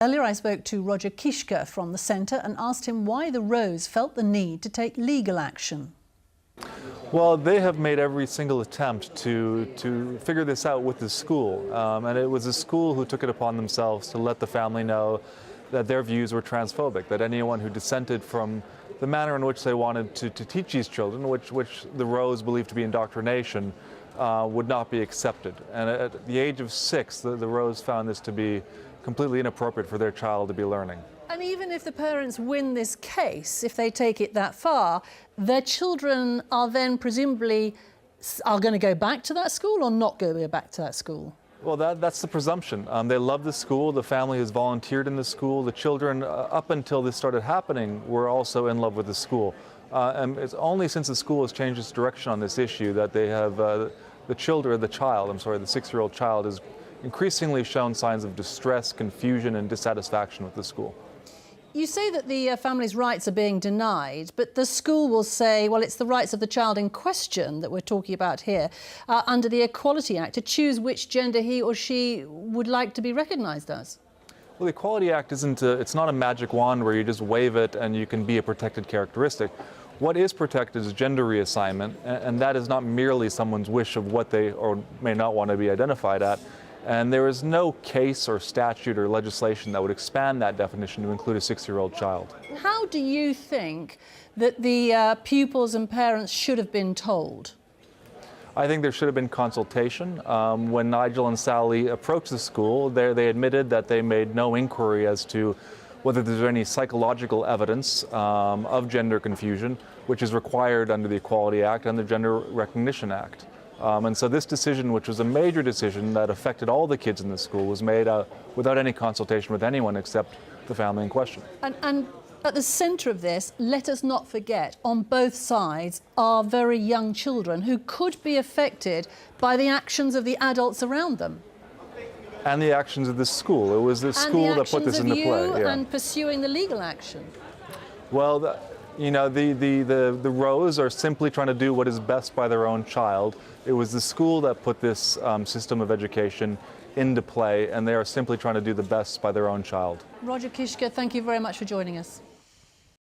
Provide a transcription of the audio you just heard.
Earlier I spoke to Roger Kiska from the centre and asked him why the Rowes felt the need to take legal action. Well, they have made every single attempt to figure this out with the school. And it was the school who took it upon themselves to let the family know that their views were transphobic, that anyone who dissented from the manner in which they wanted to teach these children, which the Rowes believed to be indoctrination, would not be accepted. And at the age of 6, the Rowes found this to be completely inappropriate for their child to be learning. And even if the parents win this case, if they take it that far, their children are then presumably going to go back to that school or not go back to that school? Well, that's the presumption. They love the school. The family has volunteered in the school. The children, up until this started happening, were also in love with the school. And it's only since the school has changed its direction on this issue that they have, the 6-year-old child has increasingly shown signs of distress, confusion, and dissatisfaction with the school. You say that the family's rights are being denied, but the school will say, well, it's the rights of the child in question that we're talking about here, under the Equality Act, to choose which gender he or she would like to be recognised as. Well, the Equality Act it's not a magic wand where you just wave it and you can be a protected characteristic. What is protected is gender reassignment, and that is not merely someone's wish of what they or may not want to be identified at. And there is no case or statute or legislation that would expand that definition to include a 6-year-old child. How do you think that the pupils and parents should have been told? I think there should have been consultation. When Nigel and Sally approached the school, they admitted that they made no inquiry as to whether there's any psychological evidence of gender confusion, which is required under the Equality Act and the Gender Recognition Act. And so this decision, which was a major decision that affected all the kids in the school, was made without any consultation with anyone except the family in question. And at the centre of this, let us not forget, on both sides are very young children who could be affected by the actions of the adults around them. And the actions of the school. It was the school that put this into play. Yeah. And pursuing the legal action. Well, the Rowes are simply trying to do what is best by their own child. It was the school that put this system of education into play, and they are simply trying to do the best by their own child. Roger Kiska, thank you very much for joining us.